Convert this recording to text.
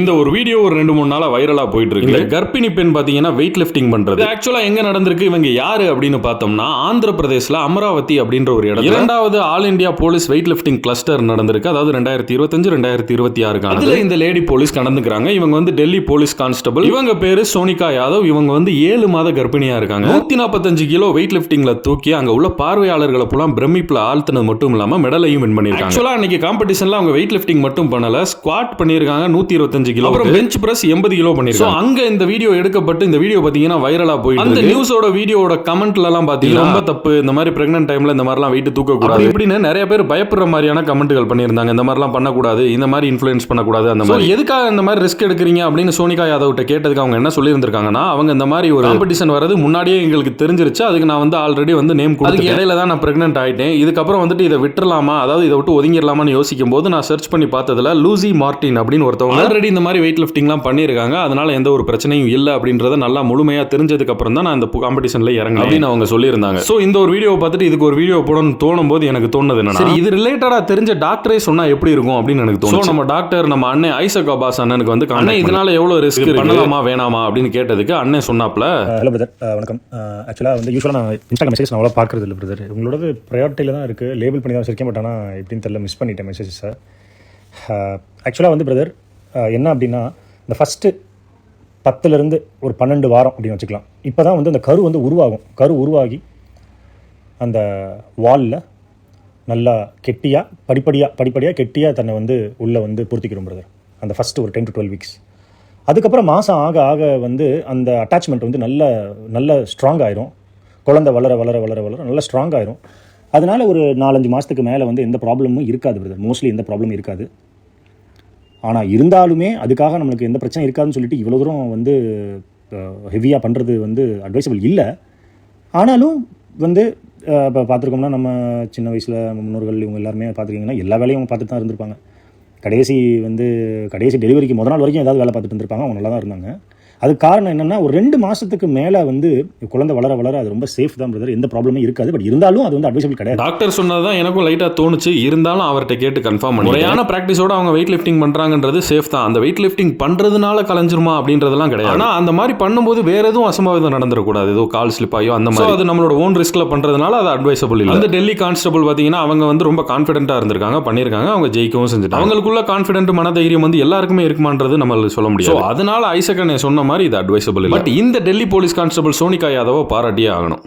இந்த ஒரு வீடியோ ஒரு 2-3 நாளா வைரலா போயிட்டு இருக்கு. இந்த கர்ப்பிணி பெண் பாத்தீங்கன்னா வெயிட் லிஃப்டிங் பண்றது. ஆக்சுவலா எங்க நடந்திருக்கு, இவங்க யாரு அப்படின்னு பார்த்தோம்னா ஆந்திர பிரதேசல அமராவதி அப்படின்ற ஒரு இடம். இரண்டாவது all India police weight lifting cluster நடந்திருக்கு. அதாவது 2025-2026 அதுல இந்த லேடி போலீஸ் கலந்துக்கிறாங்க. இவங்க வந்து டெல்லி போலீஸ் கான்ஸ்டபிள். இவங்க பேரு சோனிகா யாதவ். இவங்க வந்து 7 மாத கர்ப்பிணியா இருக்காங்க. 145 கிலோ வெயிட் லிஃப்டிங்ல தூக்கி அங்க உள்ள பார்வையாளர்களை புலாம் பிரமிப்புல ஆழ்த்தினது மட்டும் இல்லாம மெடலையும் வின் பண்ணிருக்காங்க. ஆக்சுவலா அன்னைக்கு காம்படிஷன்ல அவங்க வெயிட் லிஃப்டிங் மட்டும் பண்ணல, ஸ்குவாட் பண்ணிருக்காங்க 125 கிலோ, அப்புறம் பெஞ்ச் பிரஸ் 80 கிலோ பண்ணிருக்காங்க. அங்க இந்த வீடியோ எடுக்கப்பட்டு இந்த வீடியோ பாத்தீங்கன்னா வைரலா போயிட்டு அந்த நியூஸோட வீடியோட கமெண்ட்ல எல்லாம் பாத்தீங்கன்னா ரொம்ப தப்பு, இந்த மாதிரி பிரெக்னன்ட் டைம்ல இந்த மாதிரிலாம் வெயிட் தூக்க கூடாது இப்படின்னு நிறைய பேர் பயப்படுற மாதிரியான கமெண்ட்கள் பண்ணியிருந்தாங்க. இந்த மாதிரிலாம் பண்ணக்கூடாது, இந்த மாதிரி இன்ஃப்ளூயன்ஸ் பண்ணக்கூடாது, அந்த மாதிரி எதுக்காக இந்த மாதிரி ரிஸ்க் எடுக்கிறீங்க அப்படின்னு சோனிகா யாதவ் கிட்ட கேட்டதுக்கு அவங்க என்ன சொல்லியிருந்திருக்காங்கன்னா, அவங்க இந்த மாதிரி ஒரு காம்படிஷன் வரது முன்னாடியே எங்களுக்கு தெரிஞ்சிருச்சு, அதுக்கு நான் வந்து ஆல்ரெடி வந்து நேம் கொடுத்து இடையில தான் நான் பிரெக்னன்ட் ஆயிட்டேன், இதுக்கப்புறம் வந்துட்டு இதை விட்டுறலாமா, அதாவது இதை விட்டு ஒதுங்கிடலாமான்னு யோசிக்கும் போது நான் சர்ச் பண்ணி பார்த்ததுல லூசி மார்டின் அப்படின்னு ஒருத்தவங்க ஆல்ரெடி இந்த மாதிரி வெயிட் லிஃப்டிங்லாம் பண்ணியிருக்காங்க, அதனால எந்த ஒரு பிரச்சனையும் இல்லை அப்படின்றத நல்லா முழுமையா தெரிஞ்சதுக்கு அப்புறம் தான் நான் இந்த காம்படிஷன்ல இறங்க அப்படின்னு அவங்க சொல்லியிருந்தாங்க. ஸோ இந்த ஒரு வீடியோ பார்த்துட்டு இதுக்கு ஒரு வீடியோ போடணும்னு தோணும் போது எனக்கு தோணுது என்னன்னா, சரி இது ரிலேட்டடா தெரிஞ்ச டாக்டரே சொன்னா எப்படி இருக்கும் அப்படின்னு எனக்கு தோணும். நம்ம டாக்டர் நம்ம அண்ணன் ஐசக் அப்பாஸ் அண்ணனுக்கு வந்து அண்ணன் இதனால எவ்வளவு ரிஸ்க் பண்ணலாமா வேணாமா அப்படின்னு கேட்டதுக்கு அண்ணன் சொன்னாப்ல, ஹலோ பிரதர், வணக்கம். ஆக்சுவலாக வந்து யூஸ்வலாக நான் இன்ஸ்டாகிராம் மெசேஜ் நான் அவ்வளோ பார்க்குறது இல்லை பிரதர். உங்களோட ப்ரையாரிட்டியில் தான் இருக்குது, லேபிள் பண்ணி தான் வச்சிருக்கேன். பட் ஆனால் எப்படின்னு தெரியல, மிஸ் பண்ணிட்டேன் மெசேஜஸை. ஆக்சுவலாக வந்து பிரதர் என்ன அப்படின்னா, இந்த ஃபஸ்ட்டு 10லேருந்து ஒரு 12 வாரம் அப்படின்னு வச்சுக்கலாம். இப்போ தான் வந்து அந்த கரு வந்து உருவாகும். கரு உருவாகி அந்த வாலில் நல்லா கெட்டியாக படிப்படியாக கெட்டியாக தன்னை வந்து உள்ளே வந்து பொருத்திக்கிறோம் பிரதர். அந்த ஃபஸ்ட்டு ஒரு 10 to 12 வீக்ஸ். அதுக்கப்புறம் மாதம் ஆக ஆக வந்து அந்த அட்டாச்மெண்ட் வந்து நல்ல ஸ்ட்ராங் ஆயிரும். குழந்தை வளர வளர வளர வளர நல்லா ஸ்ட்ராங் ஆயிரும். அதனால ஒரு 4-5 மாதத்துக்கு மேலே வந்து எந்த ப்ராப்ளமும் இருக்காது பிரதர். மோஸ்ட்லி எந்த ப்ராப்ளமும் இருக்காது. ஆனால் இருந்தாலுமே அதுக்காக நம்மளுக்கு எந்த பிரச்சனை இருக்காதுன்னு சொல்லிட்டு இவ்வளோ தூரம் வந்து ஹெவியாக பண்ணுறது வந்து அட்வைசபிள் இல்லை. ஆனாலும் வந்து இப்போ பார்த்துருக்கோம்னா, நம்ம சின்ன வயசில் முன்னோர்கள் இவங்க எல்லாருமே பார்த்துருக்கீங்கன்னா எல்லா வேலையும் அவங்க பார்த்துட்டு தான் இருந்திருப்பாங்க. கடைசி டெலிவரிக்கு முதல் நாள் வரைக்கும் ஏதாவது வேலை பார்த்துட்டு இருந்திருப்பாங்க. அவங்க நல்லா தான் இருந்தாங்க. அதுக்கு காரணம் என்னென்னா, ஒரு 2 மாதத்துக்கு மேலே வந்து குழந்தை வளர வளர அது ரொம்ப சேஃப் தான் பிரதர், எந்த ப்ராப்ளமும் இருக்காது. பட் இருந்தாலும் அது வந்து அட்வைசபிள் கிடையாது. டாக்டர் சொன்னதான் எனக்கும் லைட்டாக தோணுச்சு. இருந்தாலும் அவர்கிட்ட கேட்டு கன்ஃபார்ம் பண்ணி முறையான ப்ராக்டிஸோட அவங்க வெயிட் லிஃப்டிங் பண்ணுறாங்கன்றது சேஃப் தான். அந்த வெயிட் லிஃப்டிங் பண்ணுறதுனால கலைஞ்சிருமா அப்படின்றதெல்லாம் கிடையாது. ஆனால் அந்த மாதிரி பண்ணும்போது வேற எதுவும் அசம்பாவிதம் நடந்துடக்கூடாது, ஏதோ கால் ஸ்லிப் ஆகியோ அந்த மாதிரி. அது நம்மளோட ஓன் ரிஸ்கில் பண்ணுறதுனால அது அட்வைசபிள் இல்லை. அந்த டெல்லி கான்ஸ்டபிள் பார்த்தீங்கன்னா அவங்க வந்து ரொம்ப கான்ஃபிடென்ட்டாக இருந்திருக்காங்க, பண்ணியிருக்காங்க, அவங்க ஜெயிக்கவும் செஞ்சுட்டாங்க. அவங்களுக்குள்ள கான்ஃபிடென்ட் மனதைரியம் வந்து எல்லாருக்குமே இருக்குமான்றது நம்ம சொல்ல முடியும். அதனால ஐசக் சொன்ன மாதிரி இது அட்வைசபிள் இல்லை. பட் இந்த டெல்லி போலீஸ் கான்ஸ்டபிள் சோனிகா யாதவ பாராட்டியே ஆகணும்.